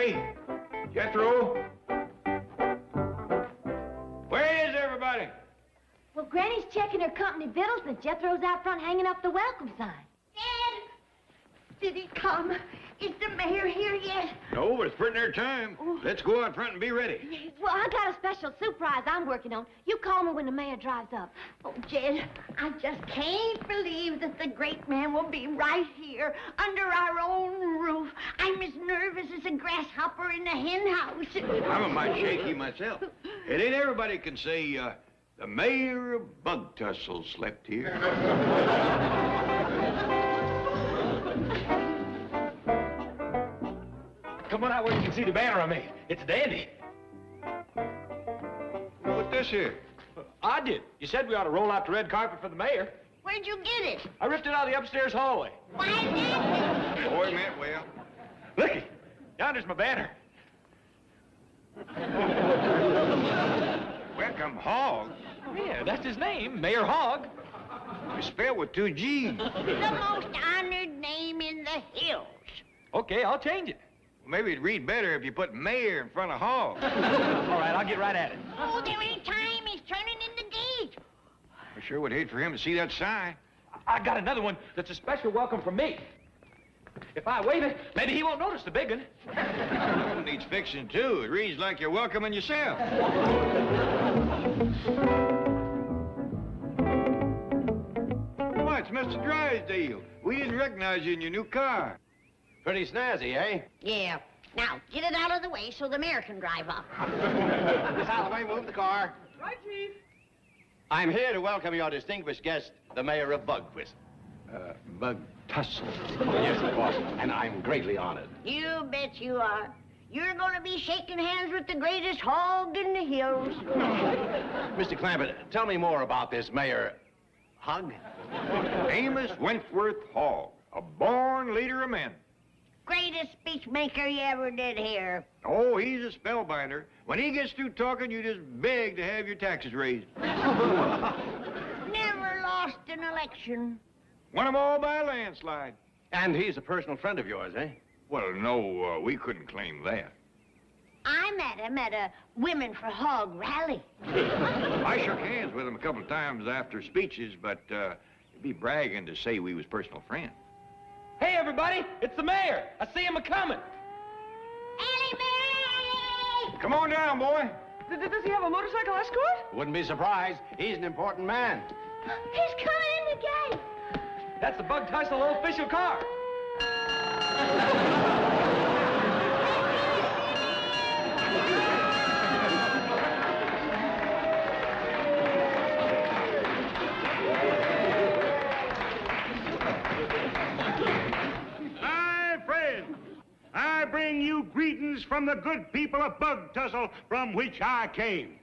everybody. Jethro. Where is everybody? Well, Granny's checking her company victuals, and Jethro's out front hanging up the welcome sign. Dad! Did he come? Is the mayor here yet? No, but it's pretty near time. Let's go out front and be ready. Well, I got a special surprise I'm working on. You call me when the mayor drives up. Oh, Jed, I just can't believe that the great man will be right here, under our own roof. I'm as nervous as a grasshopper in the hen house. I'm a mite shaky myself. It ain't everybody can say, the mayor of Bug Tussle slept here. Come on out where you can see the banner I made. It's dandy. What's this here? I did. You said we ought to roll out the red carpet for the mayor. Where'd you get it? I ripped it out of the upstairs hallway. Why, that? Boy meant well. Looky, yonder's my banner. Welcome, Hogg. Yeah, that's his name, Mayor Hogg. It's spelled with 2 G's. The most honored name in the hills. Okay, I'll change it. Maybe it'd read better if you put mayor in front of Hogg. All right, I'll get right at it. Oh, there ain't time. He's turning in the gate. I sure would hate for him to see that sign. I got another one that's a special welcome from me. If I wave it, maybe he won't notice the big one. It needs fixing, too. It reads like you're welcoming yourself. Why, it's Mr. Drysdale. We didn't recognize you in your new car. Pretty snazzy, eh? Yeah. Now, get it out of the way so the mayor can drive up. Miss Holloway, move the car. Right, Chief. I'm here to welcome your distinguished guest, the mayor of Bugquist. Bug Tussle. Oh, yes, of course, and I'm greatly honored. You bet you are. You're going to be shaking hands with the greatest hog in the hills. Mr. Clampett, tell me more about this Mayor Hogg. Amos Wentworth Hogg, a born leader of men. Greatest speechmaker you ever did hear. Oh, he's a spellbinder. When he gets through talking, you just beg to have your taxes raised. Never lost an election. Won them all by a landslide. And he's a personal friend of yours, eh? Well, no, we couldn't claim that. I met him at a Women for Hog rally. I shook hands with him a couple of times after speeches, but it'd be bragging to say we was personal friends. Hey, everybody, it's the mayor. I see him a-coming. Ellie Mae! Come on down, boy. Does he have a motorcycle escort? Wouldn't be surprised. He's an important man. He's coming in the gate. That's the Bug Tussle official car. I bring you greetings from the good people of Bug Tussle, from which I came.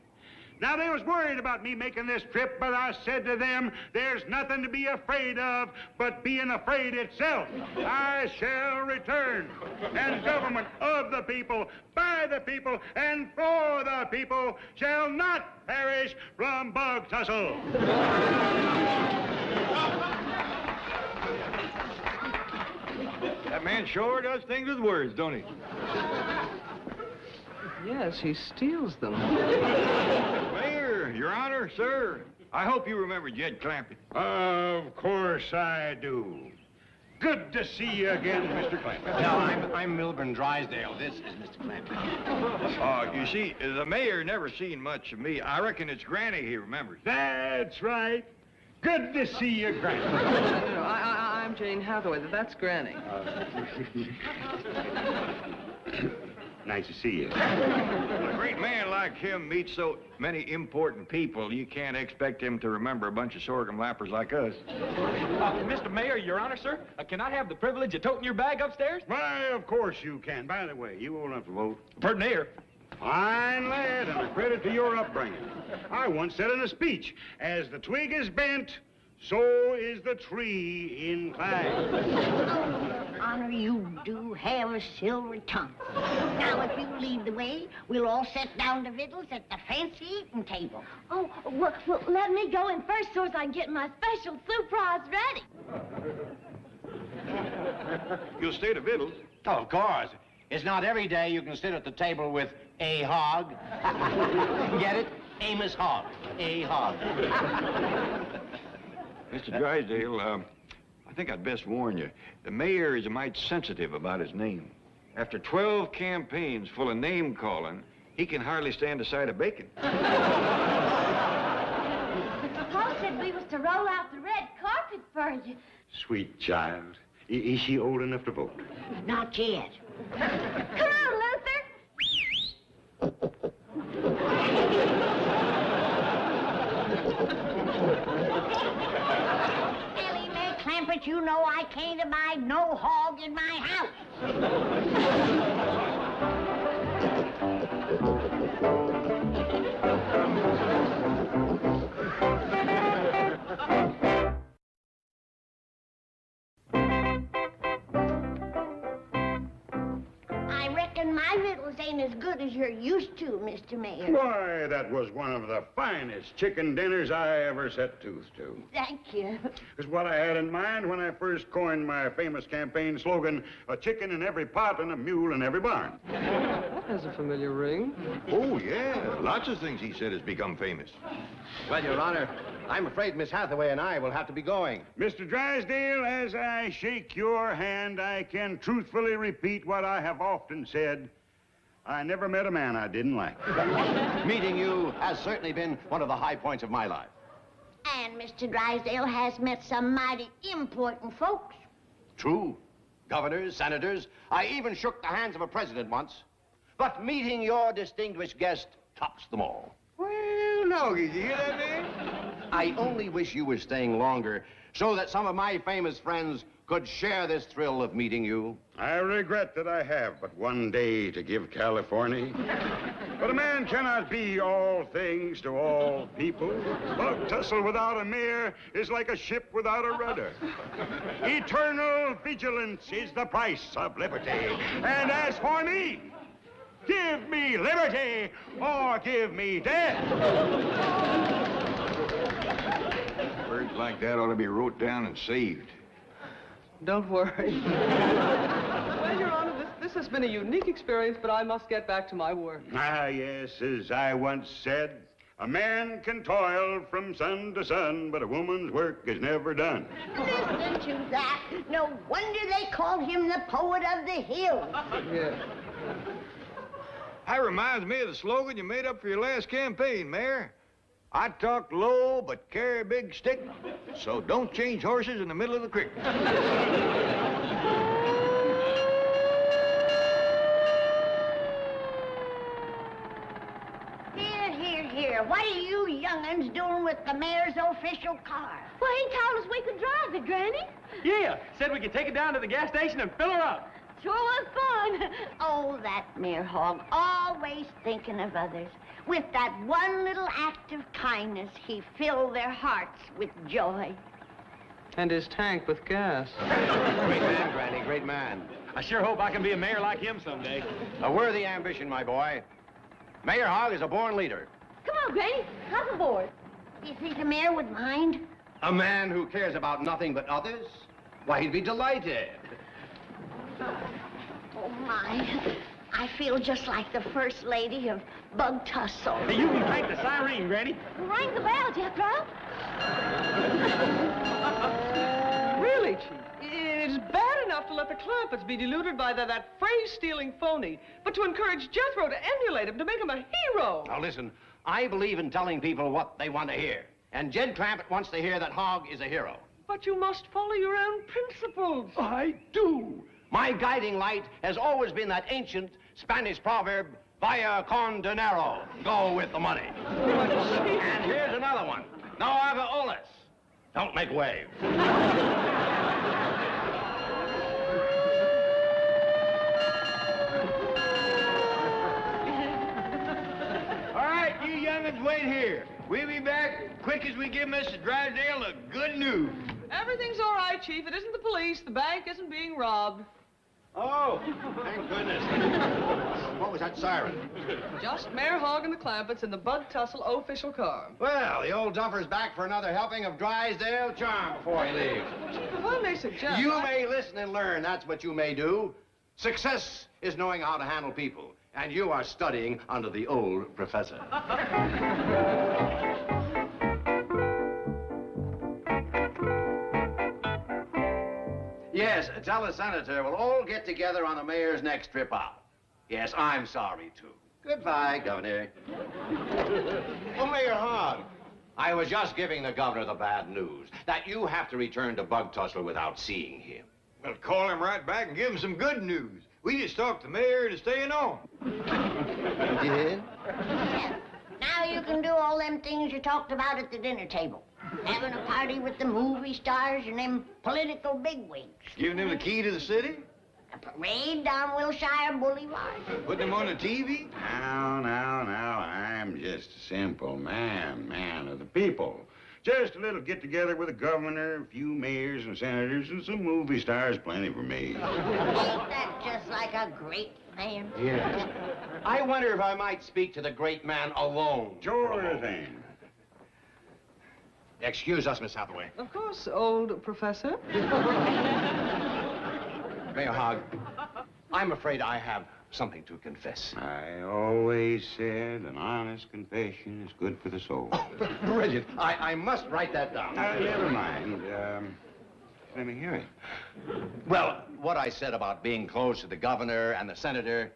Now, they was worried about me making this trip, but I said to them, there's nothing to be afraid of but being afraid itself. I shall return, and government of the people, by the people, and for the people shall not perish from Bug Tussle. That man sure does things with words, don't he? Yes, he steals them. Mayor, Your Honor, sir, I hope you remember Jed Clampett. Of course I do. Good to see you again, Mr. Clampett. No, I'm Milburn Drysdale. This is Mr. Clampett. You see, the mayor never seen much of me. I reckon it's Granny he remembers. That's right. Good to see you, Granny. No, I'm Jane Hathaway. That's Granny. Nice to see you. When a great man like him meets so many important people, you can't expect him to remember a bunch of sorghum lappers like us. Mr. Mayor, Your Honor, sir, can I have the privilege of toting your bag upstairs? Why, of course you can. By the way, you old enough to vote? Pardon here. Fine lad, and a credit to your upbringing. I once said in a speech, as the twig is bent, so is the tree inclined. Honor, you do have a silver tongue. Now, if you lead the way, we'll all sit down to victuals at the fancy eating table. Oh, well, let me go in first so as I can get my special surprise ready. You'll stay to victuals. Oh, of course. It's not every day you can sit at the table with a hog. Get it? Amos Hogg. A hog. Mr. Drysdale, I think I'd best warn you. The mayor is a mite sensitive about his name. After 12 campaigns full of name-calling, he can hardly stand a side of bacon. Paul said we was to roll out the red carpet for you. Sweet child. Is she old enough to vote? Not yet. Come on, Luther. Ellie Mae Clampett, you know I can't abide no hog in my house. I reckon my victuals ain't as good as you're used to, Mr. Mayor. Why, that was one of the finest chicken dinners I ever set tooth to. Thank you. It's what I had in mind when I first coined my famous campaign slogan, a chicken in every pot and a mule in every barn. That has a familiar ring. Oh, yeah. Lots of things he said has become famous. Well, Your Honor, I'm afraid Miss Hathaway and I will have to be going. Mr. Drysdale, as I shake your hand, I can truthfully repeat what I have often said. I never met a man I didn't like. Meeting you has certainly been one of the high points of my life. And Mr. Drysdale has met some mighty important folks. True. Governors, senators. I even shook the hands of a president once. But meeting your distinguished guest tops them all. Well, no, did you hear that, man? I only wish you were staying longer so that some of my famous friends could share this thrill of meeting you. I regret that I have but one day to give California. But a man cannot be all things to all people. Bug Tussle without a mayor is like a ship without a rudder. Eternal vigilance is the price of liberty. And as for me, give me liberty or give me death. Words like that ought to be wrote down and saved. Don't worry. Well, Your Honor, this has been a unique experience, but I must get back to my work. Ah, yes, as I once said, a man can toil from sun to sun, but a woman's work is never done. Listen to that. No wonder they called him the poet of the hills. Yeah. That reminds me of the slogan you made up for your last campaign, Mayor. I talk low, but carry a big stick, so don't change horses in the middle of the creek. Here. What are you young'uns doing with the mayor's official car? Well, he told us we could drive it, Granny. Yeah, said we could take it down to the gas station and fill her up. Sure was fun. Oh, that Mayor Hogg, always thinking of others. With that one little act of kindness, he filled their hearts with joy. And his tank with gas. Great man, Granny, great man. I sure hope I can be a mayor like him someday. A worthy ambition, my boy. Mayor Hogg is a born leader. Come on, Granny. Hop aboard. Do you think the mayor would mind? A man who cares about nothing but others? Why, he'd be delighted. Oh, my. I feel just like the First Lady of Bug Tussle. Hey, you can crank the siren, Granny. Ring the bell, Jethro. Really, Chief? It is bad enough to let the Clampetts be deluded by that phrase-stealing phony, but to encourage Jethro to emulate him, to make him a hero. Now, listen, I believe in telling people what they want to hear. And Jed Clampett wants to hear that Hogg is a hero. But you must follow your own principles. I do. My guiding light has always been that ancient Spanish proverb, vaya con dinero, go with the money. And here's another one, no haga olas, don't make wave. All right, you young'uns wait here. We'll be back quick as we give Mr. Drysdale the good news. Everything's all right, Chief. It isn't the police. The bank isn't being robbed. Oh, thank goodness. What was that siren? Just Mayor Hogg and the Clampetts in the Bug Tussle official car. Well, the old duffer's back for another helping of Drysdale charm before he leaves. If I may suggest... You may listen and learn, that's what you may do. Success is knowing how to handle people, and you are studying under the old professor. Yes, tell the senator we'll all get together on the mayor's next trip out. Yes, I'm sorry, too. Goodbye, Governor. Oh, Mayor Hogg, I was just giving the governor the bad news that you have to return to Bug Tussle without seeing him. Well, call him right back and give him some good news. We just talked the mayor into staying on. You did? Now you can do all them things you talked about at the dinner table. Having a party with the movie stars and them political bigwigs. Giving him the key to the city? A parade down Wilshire Boulevard. Putting him on the TV? Now, I'm just a simple man of the people. Just a little get-together with the governor, a few mayors and senators, and some movie stars, plenty for me. Ain't that just like a great man? Yes. I wonder if I might speak to the great man alone. Sure thing. Excuse us, Miss Hathaway. Of course, old professor. Mayor Hogg, I'm afraid I have something to confess. I always said an honest confession is good for the soul. Brilliant. I must write that down. Never mind. Let me hear it. Well, what I said about being close to the governor and the senator,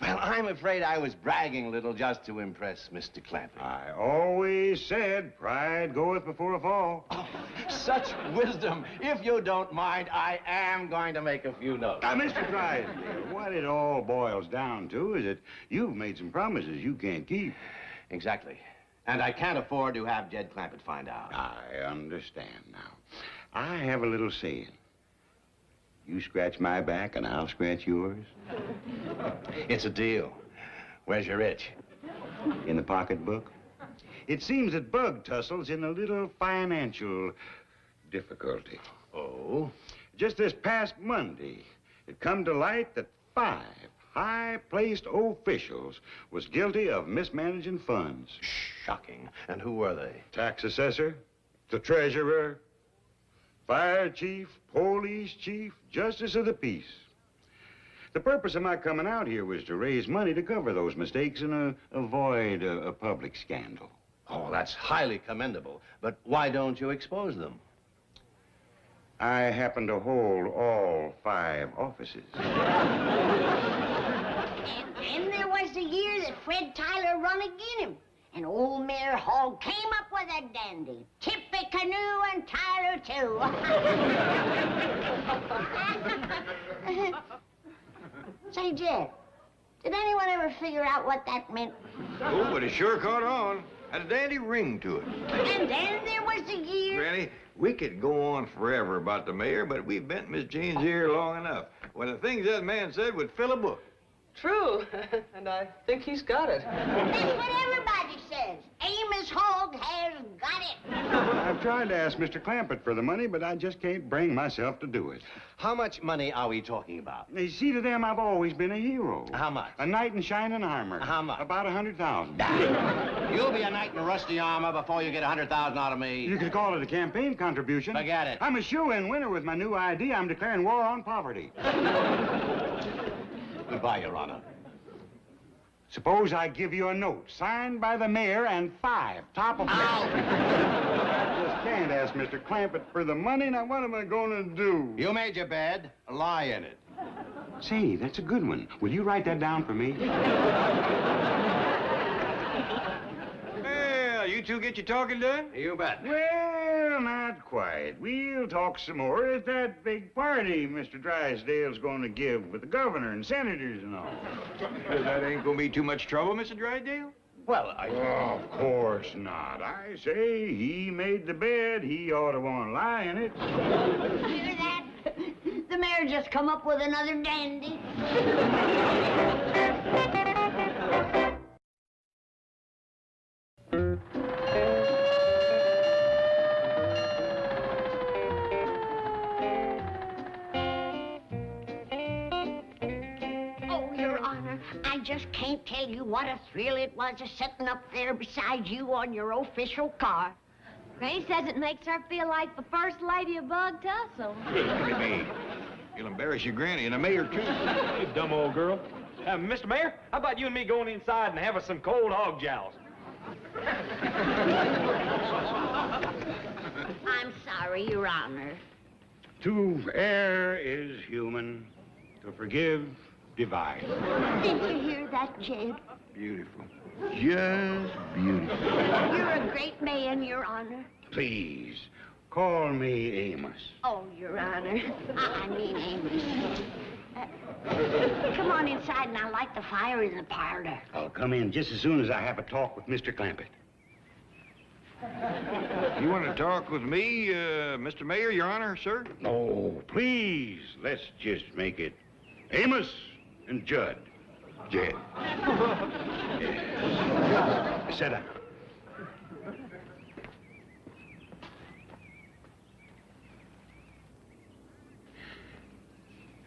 well, I'm afraid I was bragging a little just to impress Mr. Clampett. I always said pride goeth before a fall. Oh, such wisdom. If you don't mind, I am going to make a few notes. Now, Mr. Drysdale, what it all boils down to is that you've made some promises you can't keep. Exactly. And I can't afford to have Jed Clampett find out. I understand now. I have a little saying. You scratch my back and I'll scratch yours. It's a deal. Where's your itch? In the pocketbook. It seems that Bug Tussle's in a little financial difficulty. Oh? Just this past Monday, it come to light that 5 high-placed officials was guilty of mismanaging funds. Shocking. And who were they? Tax assessor, the treasurer, fire chief, police chief, justice of the peace. The purpose of my coming out here was to raise money to cover those mistakes and avoid a public scandal. Oh, that's highly commendable. But why don't you expose them? I happen to hold all 5 offices. And then there was the year that Fred Tyler run agin him. And old Mayor Hogg came up with a dandy. Tippecanoe and Tyler, too. Say, Jed, did anyone ever figure out what that meant? Oh, but it sure caught on. Had a dandy ring to it. And then there was the year... Granny, we could go on forever about the mayor, but we've bent Miss Jane's ear long enough. Well, the things that man said would fill a book. True, and I think he's got it. That's what everybody says. Amos Hogg has got it. I've tried to ask Mr. Clampett for the money, but I just can't bring myself to do it. How much money are we talking about? You see, to them, I've always been a hero. How much? A knight in shining armor. How much? About 100,000. You'll be a knight in rusty armor before you get 100,000 out of me. You could call it a campaign contribution. Forget it. I'm a shoe-in winner with my new ID. I'm declaring war on poverty. Goodbye, Your Honor. Suppose I give you a note signed by the mayor and 5 top of I just can't ask Mr. Clampett for the money. Now, what am I going to do? You made your bed. Lie in it. Say, that's a good one. Will you write that down for me? Well, you two get your talking done? You bet. Well, not quite. We'll talk some more at that big party Mr. Drysdale's going to give with the governor and senators and all. That ain't gonna be too much trouble, Mr. Drysdale? Well, Oh, of course not. I say he made the bed. He ought to want to lie in it. Hear that? The mayor just come up with another dandy. Oh, Your Honor, I just can't tell you what a thrill it was a sitting up there beside you on your official car. Granny says it makes her feel like the first lady of Bug Tussle. Look at me. You'll embarrass your granny and the mayor, too. You dumb old girl. Mr. Mayor, how about you and me going inside and having some cold hog jows? I'm sorry, Your Honor. To err is human. To forgive, divine. Did you hear that, Jed? Beautiful. Just beautiful. You're a great man, Your Honor. Please, call me Amos. Oh, Your Honor. I mean Amos. Come on inside and I'll light the fire in the parlor. I'll come in just as soon as I have a talk with Mr. Clampett. You want to talk with me, Mr. Mayor, Your Honor, sir? No, please, let's just make it Amos and Judd. Jed. Yes. Sit down.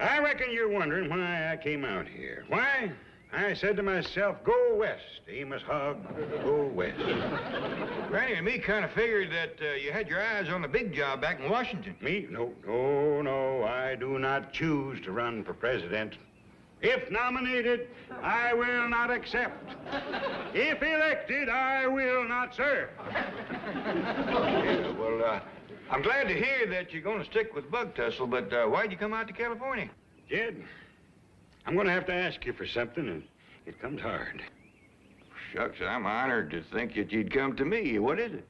I reckon you're wondering why I came out here. Why? I said to myself, go west, Amos Hogg, go west. Granny and me kind of figured that you had your eyes on the big job back in Washington. Me? No, I do not choose to run for president. If nominated, I will not accept. If elected, I will not serve. Yeah, well, I'm glad to hear that you're going to stick with Bug Tussle, but why'd you come out to California? Jed, I'm going to have to ask you for something, and it comes hard. Shucks, I'm honored to think that you'd come to me. What is it?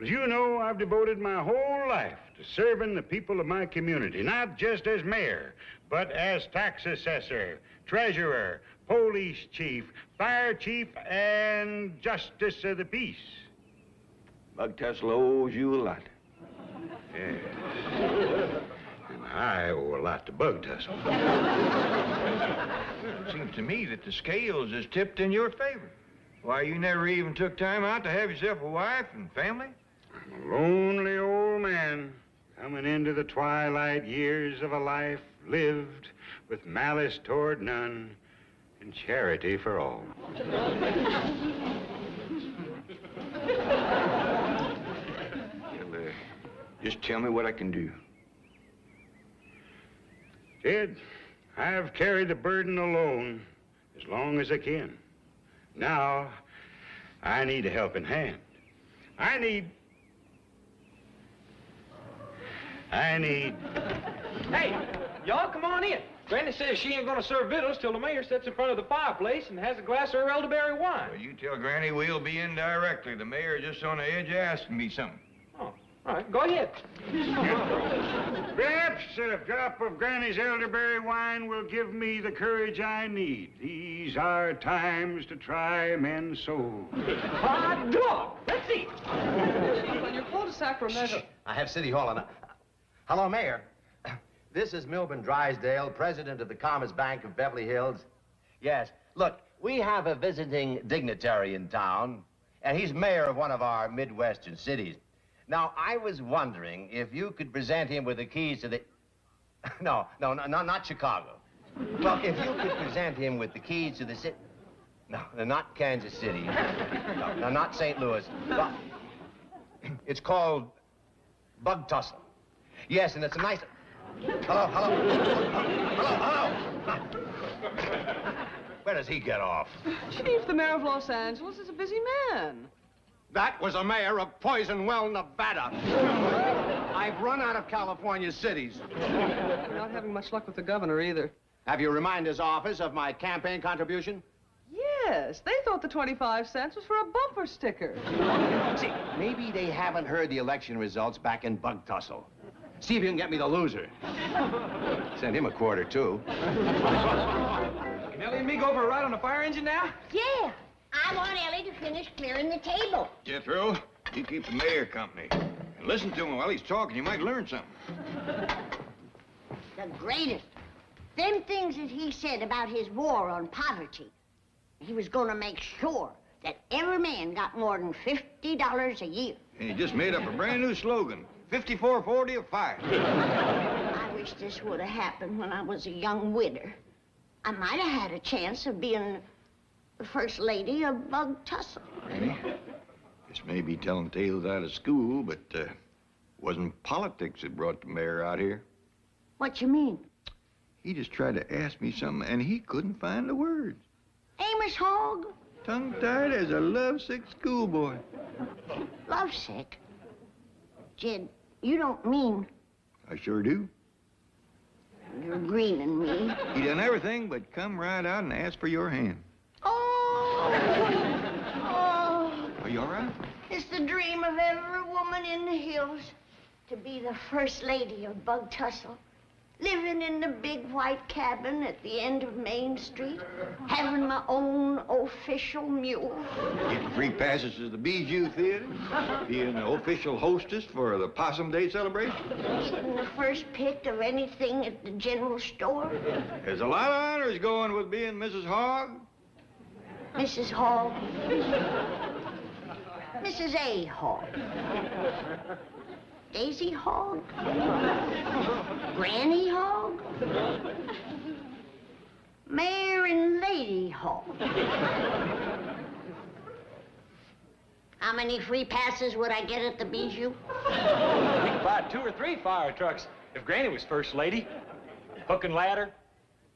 As you know, I've devoted my whole life to serving the people of my community, not just as mayor, but as tax assessor, treasurer, police chief, fire chief, and justice of the peace. Bug Tussle owes you a lot. Yes. And I owe a lot to Bug Tussle. Seems to me that the scales is tipped in your favor. Why, you never even took time out to have yourself a wife and family? I'm a lonely old man coming into the twilight years of a life lived with malice toward none and charity for all. Well, just tell me what I can do. Ted, I've carried the burden alone as long as I can. Now, I need a helping hand. I need... Hey, y'all come on in. Granny says she ain't gonna serve victuals till the mayor sits in front of the fireplace and has a glass of her elderberry wine. Well, you tell Granny we'll be in directly. The mayor's just on the edge of asking me something. Oh, all right, go ahead. Perhaps a drop of Granny's elderberry wine will give me the courage I need. These are times to try men's souls. Hot dog! Let's see. On your cul-de-sac for a measure. I have City Hall on. Hello, Mayor. This is Milburn Drysdale, president of the Commerce Bank of Beverly Hills. Yes, look, we have a visiting dignitary in town, and he's mayor of one of our Midwestern cities. Now, I was wondering if you could present him with the keys to the... No, not Chicago. Well, if you could present him with the keys to the city... No, not Kansas City. No, not St. Louis. Well, it's called Bug Tussle. Yes, and it's a nice... Hello. Where does he get off? Chief, the mayor of Los Angeles is a busy man. That was a mayor of Poison Well, Nevada. I've run out of California cities. We're not having much luck with the governor either. Have you reminded his office of my campaign contribution? Yes, they thought the 25 cents was for a bumper sticker. See, maybe they haven't heard the election results back in Bug Tussle. See if you can get me the loser. Send him a quarter, too. Can Ellie and me go for a ride on the fire engine now? Yeah, I want Ellie to finish clearing the table. Jethro, you keep the mayor company. And listen to him while he's talking. You might learn something. The greatest. Them things that he said about his war on poverty. He was going to make sure that every man got more than $50 a year. And he just made up a brand new slogan. 54-40 of fire. I wish this would have happened when I was a young widder. I might have had a chance of being the first lady of Bug Tussle. Granny, this may be telling tales out of school, but wasn't politics that brought the mayor out here? What you mean? He just tried to ask me something, and he couldn't find the words. Amos Hogg? Tongue-tied as a lovesick schoolboy. Lovesick? Jed, you don't mean I sure do. you're greening me. He done everything but come right out and ask for your hand. Oh! Are you all right? It's the dream of every woman in the hills to be the first lady of Bug Tussle, living in the big white cabin at the end of Main Street, having my own official mule. Getting free passes to the Bijou Theater, being the official hostess for the Possum Day celebration. Getting the first pick of anything at the general store. There's a lot of honors going with being Mrs. Hogg. Mrs. Hogg. Mrs. A. Hogg. Daisy Hogg? Granny Hogg? Mayor and Lady Hogg. How many free passes would I get at the Bijou? We could buy 2 or 3 fire trucks if Granny was first lady. Hook and ladder,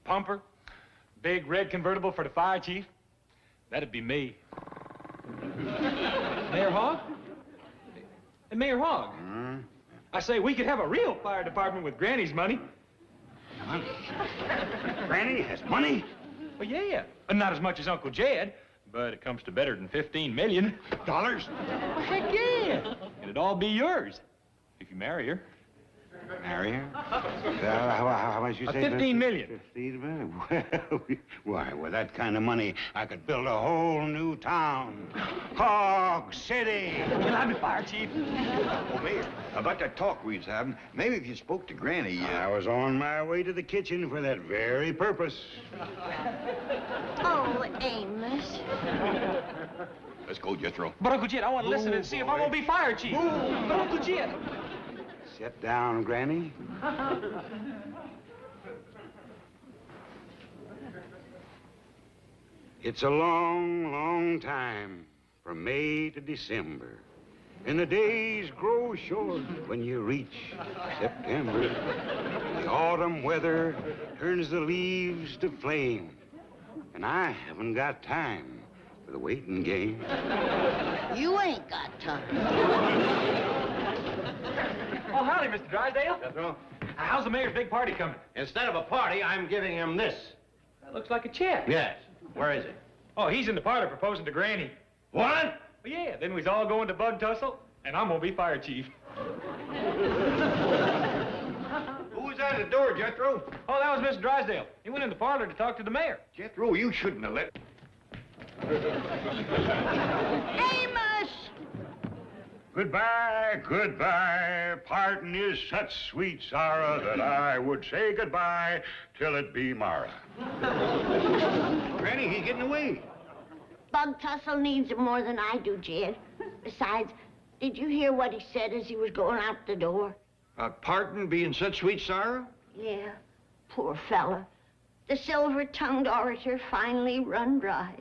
pumper, big red convertible for the fire chief. That'd be me. Mayor Hogg? Hey, Mayor Hogg. I say, we could have a real fire department with Granny's money. Money? Granny has money? Well, yeah. Not as much as Uncle Jed, but it comes to better than $15 million. Dollars? Well, heck yeah. And it'd all be yours if you marry her. Marry her? How much you say? 15 million. 15 million? Why, with that kind of money, I could build a whole new town. Hog City! Well, I'm the fire chief. Oh, Mayor, about that talk we was having, maybe if you spoke to Granny, I was on my way to the kitchen for that very purpose. Oh, Amos. Let's go, Jethro. But, Uncle Jed, I want to listen and see if I won't be fire chief. But, Uncle Jed. Sit down, Granny. It's a long, long time from May to December. And the days grow short when you reach September. The autumn weather turns the leaves to flame. And I haven't got time for the waiting game. You ain't got time. Oh, howdy, Mr. Drysdale. Jethro. How's the mayor's big party coming? Instead of a party, I'm giving him this. That looks like a check. Yes. Where is it? Oh, he's in the parlor proposing to Granny. What? Well, yeah, then we's all going to Bug Tussle, and I'm gonna be fire chief. Who was at the door, Jethro? Oh, that was Mr. Drysdale. He went in the parlor to talk to the mayor. Jethro, you shouldn't have let... Amos! Goodbye, goodbye. Pardon is such sweet sorrow that I would say goodbye till it be morrow. Granny, he's getting away. Bug Tussle needs him more than I do, Jed. Besides, did you hear what he said as he was going out the door? Pardon being such sweet sorrow? Yeah, poor fella. The silver-tongued orator finally run dry.